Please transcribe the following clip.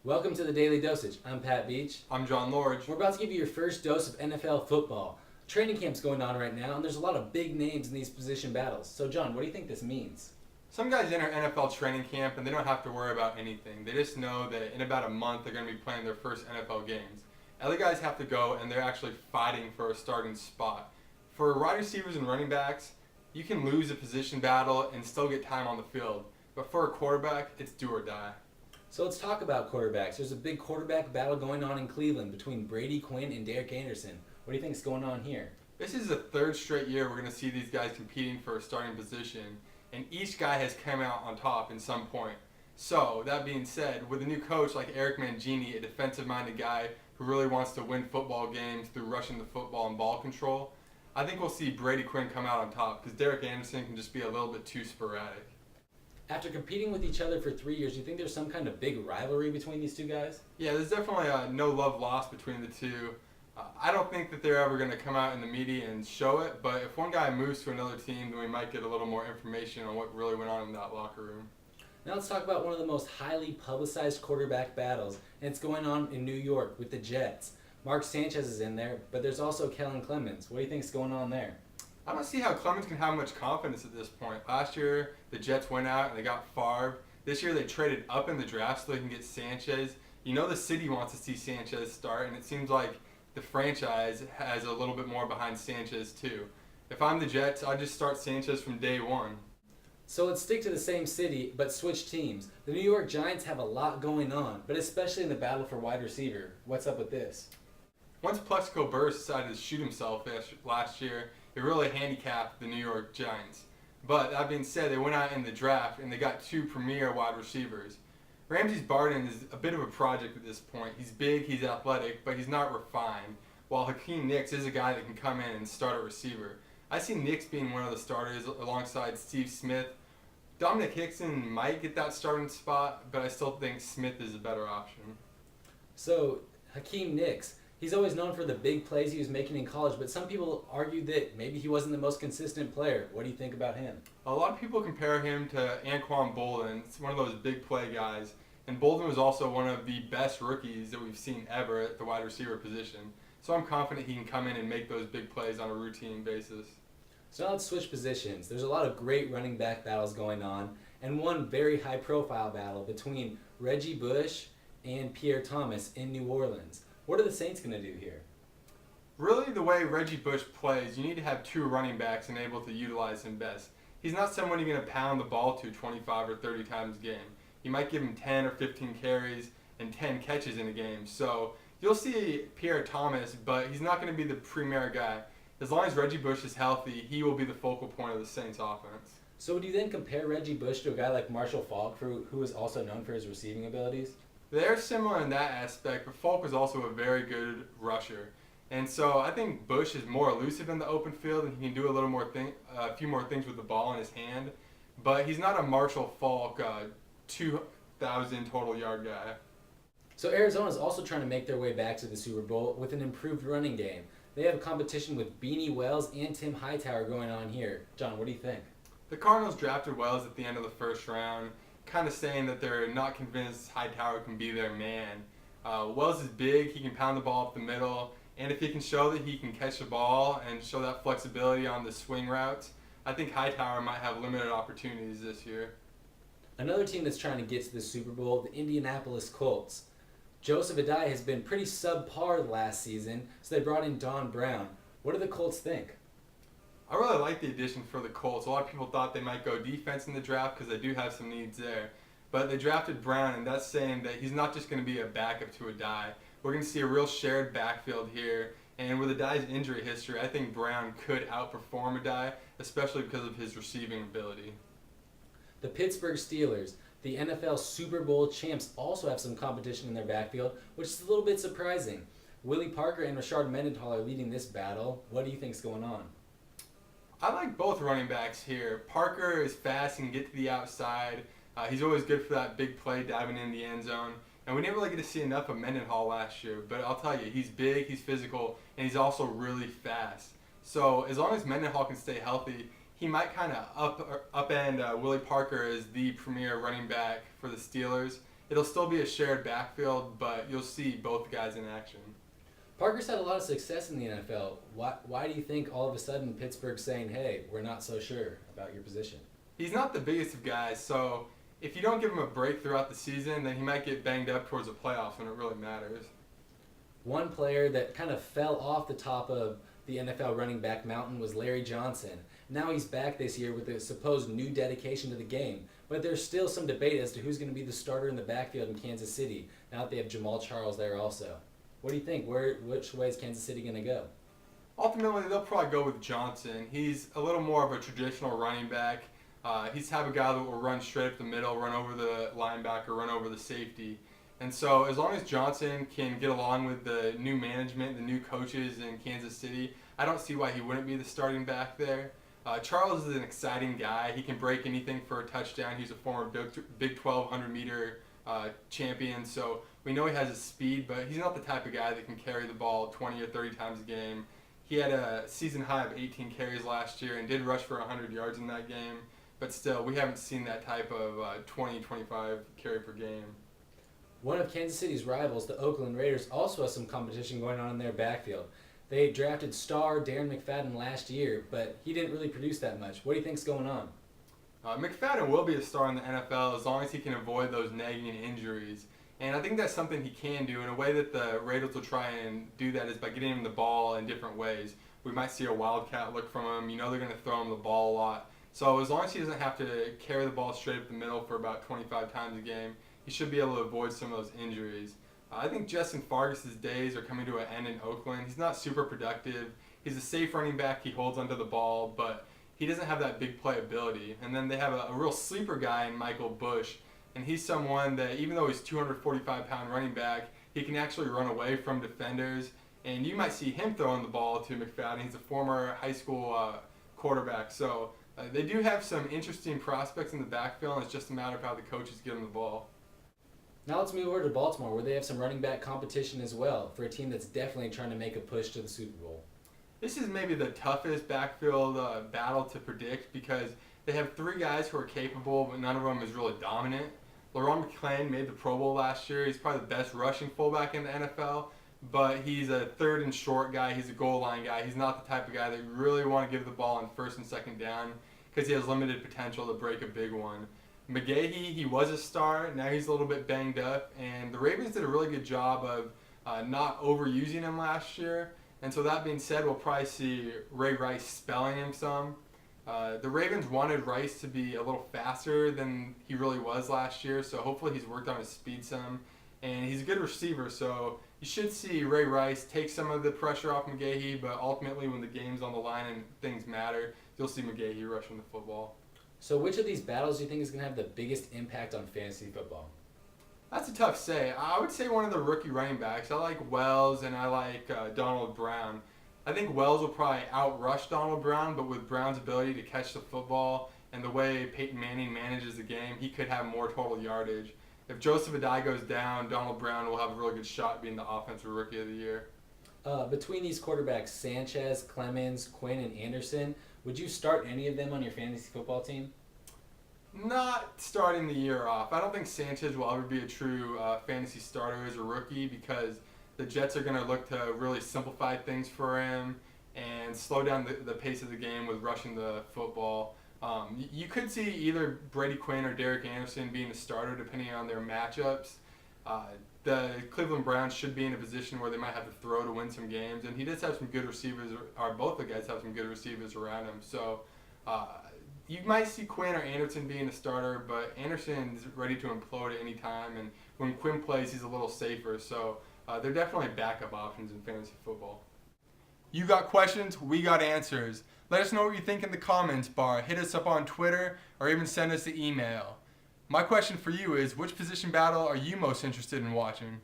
Welcome to the Daily Dosage. I'm Pat Beach. I'm John Lorge. We're about to give you your first dose of NFL football. Training camp's going on right now, and there's a lot of big names in these position battles. So, John, what do you think this means? Some guys enter NFL training camp and they don't have to worry about anything. They just know that in about a month they're going to be playing their first NFL games. Other guys have to go and they're actually fighting for a starting spot. For wide receivers and running backs, you can lose a position battle and still get time on the field. But for a quarterback, it's do or die. So let's talk about quarterbacks. There's a big quarterback battle going on in Cleveland between Brady Quinn and Derek Anderson. What do you think is going on here? This is the third straight year we're going to see these guys competing for a starting position, and each guy has come out on top in some point. So, that being said, with a new coach like Eric Mangini, a defensive-minded guy who really wants to win football games through rushing the football and ball control, I think we'll see Brady Quinn come out on top because Derek Anderson can just be a little bit too sporadic. After competing with each other for 3 years, do you think there's some kind of big rivalry between these two guys? Yeah, there's definitely no love lost between the two. I don't think that they're ever going to come out in the media and show it, but if one guy moves to another team, then we might get a little more information on what really went on in that locker room. Now let's talk about one of the most highly publicized quarterback battles, and it's going on in New York with the Jets. Mark Sanchez is in there, but there's also Kellen Clemens. What do you think is going on there? I don't see how Clemens can have much confidence at this point. Last year, the Jets went out and they got Favre. This year, they traded up in the draft so they can get Sanchez. You know the city wants to see Sanchez start, and it seems like the franchise has a little bit more behind Sanchez too. If I'm the Jets, I'd just start Sanchez from day one. So let's stick to the same city, but switch teams. The New York Giants have a lot going on, but especially in the battle for wide receiver. What's up with this? Once Plexico Burress decided to shoot himself last year, it really handicapped the New York Giants. But that being said, they went out in the draft and they got two premier wide receivers. Ramses Barden is a bit of a project at this point. He's big, he's athletic, but he's not refined, while Hakeem Nicks is a guy that can come in and start a receiver. I see Nicks being one of the starters alongside Steve Smith. Dominic Hickson might get that starting spot, but I still think Smith is a better option. So, Hakeem Nicks, he's always known for the big plays he was making in college, but some people argue that maybe he wasn't the most consistent player. What do you think about him? A lot of people compare him to Anquan Boldin. It's one of those big play guys. And Boldin was also one of the best rookies that we've seen ever at the wide receiver position. So I'm confident he can come in and make those big plays on a routine basis. So now let's switch positions. There's a lot of great running back battles going on, and one very high-profile battle between Reggie Bush and Pierre Thomas in New Orleans. What are the Saints going to do here? Really, the way Reggie Bush plays, you need to have two running backs and able to utilize him best. He's not someone you're going to pound the ball to 25 or 30 times a game. You might give him 10 or 15 carries and 10 catches in a game. So you'll see Pierre Thomas, but he's not going to be the premier guy. As long as Reggie Bush is healthy, he will be the focal point of the Saints offense. So would you then compare Reggie Bush to a guy like Marshall Faulk, who is also known for his receiving abilities? They're similar in that aspect, but Falk is also a very good rusher. And so I think Bush is more elusive in the open field and he can do a few more things with the ball in his hand. But he's not a Marshall Faulk 2,000 total yard guy. So Arizona's also trying to make their way back to the Super Bowl with an improved running game. They have a competition with Beanie Wells and Tim Hightower going on here. John, what do you think? The Cardinals drafted Wells at the end of the first round, kind of saying that they're not convinced Hightower can be their man. Wells is big, he can pound the ball up the middle, and if he can show that he can catch the ball and show that flexibility on the swing routes, I think Hightower might have limited opportunities this year. Another team that's trying to get to the Super Bowl, the Indianapolis Colts. Joseph Adai has been pretty subpar last season, so they brought in Don Brown. What do the Colts think? I really like the addition for the Colts. A lot of people thought they might go defense in the draft because they do have some needs there. But they drafted Brown, and that's saying that he's not just going to be a backup to Adai. We're going to see a real shared backfield here. And with Adai's injury history, I think Brown could outperform Adai, especially because of his receiving ability. The Pittsburgh Steelers, the NFL Super Bowl champs, also have some competition in their backfield, which is a little bit surprising. Willie Parker and Rashard Mendenhall are leading this battle. What do you think is going on? I like both running backs here. Parker is fast and can get to the outside. He's always good for that big play diving in the end zone. And we didn't really get to see enough of Mendenhall last year. But I'll tell you, he's big, he's physical, and he's also really fast. So as long as Mendenhall can stay healthy, he might kind of upend Willie Parker as the premier running back for the Steelers. it'll still be a shared backfield, but you'll see both guys in action. Parker's had a lot of success in the NFL. Why do you think all of a sudden Pittsburgh's saying, hey, we're not so sure about your position? He's not the biggest of guys, so if you don't give him a break throughout the season, then he might get banged up towards the playoffs when it really matters. One player that kind of fell off the top of the NFL running back mountain was Larry Johnson. Now he's back this year with a supposed new dedication to the game, but there's still some debate as to who's going to be the starter in the backfield in Kansas City, now that they have Jamal Charles there also. What do you think? Which way is Kansas City going to go? Ultimately, they'll probably go with Johnson. He's a little more of a traditional running back. He's the type of guy that will run straight up the middle, run over the linebacker, run over the safety. And so as long as Johnson can get along with the new management, the new coaches in Kansas City, I don't see why he wouldn't be the starting back there. Charles is an exciting guy. He can break anything for a touchdown. He's a former Big 12 100-meter champion, so we know he has his speed, but he's not the type of guy that can carry the ball 20 or 30 times a game. He had a season high of 18 carries last year and did rush for 100 yards in that game, but still, we haven't seen that type of 20-25 carry per game. One of Kansas City's rivals, the Oakland Raiders, also has some competition going on in their backfield. They drafted star Darren McFadden last year, but he didn't really produce that much. What do you think's going on? McFadden will be a star in the NFL as long as he can avoid those nagging injuries. And I think that's something he can do. In a way that the Raiders will try and do that is by getting him the ball in different ways. We might see a wildcat look from him. You know they're going to throw him the ball a lot. So as long as he doesn't have to carry the ball straight up the middle for about 25 times a game, he should be able to avoid some of those injuries. I think Justin Fargas's days are coming to an end in Oakland. He's not super productive. He's a safe running back. He holds onto the ball, but he doesn't have that big playability. And then they have a real sleeper guy in Michael Bush. And he's someone that, even though he's 245-pound running back, he can actually run away from defenders. And you might see him throwing the ball to McFadden. He's a former high school quarterback. So they do have some interesting prospects in the backfield, and it's just a matter of how the coaches get them the ball. Now let's move over to Baltimore, where they have some running back competition as well, for a team that's definitely trying to make a push to the Super Bowl. This is maybe the toughest backfield battle to predict because they have three guys who are capable, but none of them is really dominant. LaRon McClain made the Pro Bowl last year. He's probably the best rushing fullback in the NFL, but he's a third and short guy. He's a goal line guy. He's not the type of guy that you really want to give the ball on first and second down because he has limited potential to break a big one. McGahee, he was a star. Now he's a little bit banged up, and the Ravens did a really good job of not overusing him last year. And so that being said, we'll probably see Ray Rice spelling him some. The Ravens wanted Rice to be a little faster than he really was last year, so hopefully he's worked on his speed some. And he's a good receiver, so you should see Ray Rice take some of the pressure off McGahee, but ultimately when the game's on the line and things matter, you'll see McGahee rushing the football. So which of these battles do you think is going to have the biggest impact on fantasy football? That's a tough say. I would say one of the rookie running backs. I like Wells and I like Donald Brown. I think Wells will probably outrush Donald Brown, but with Brown's ability to catch the football and the way Peyton Manning manages the game, he could have more total yardage. If Joseph Adai goes down, Donald Brown will have a really good shot at being the offensive rookie of the year. Between these quarterbacks, Sanchez, Clemens, Quinn, and Anderson, would you start any of them on your fantasy football team? Not starting the year off. I don't think Sanchez will ever be a true fantasy starter as a rookie because the Jets are going to look to really simplify things for him and slow down the pace of the game with rushing the football. You could see either Brady Quinn or Derek Anderson being a starter depending on their matchups. The Cleveland Browns should be in a position where they might have to throw to win some games, and he does have some good receivers, or both the guys have some good receivers around him. So you might see Quinn or Anderson being a starter, but Anderson's ready to implode at any time, and when Quinn plays, he's a little safer. So they're definitely backup options in fantasy football. You got questions, we got answers. Let us know what you think in the comments bar. Hit us up on Twitter or even send us an email. My question for you is, which position battle are you most interested in watching?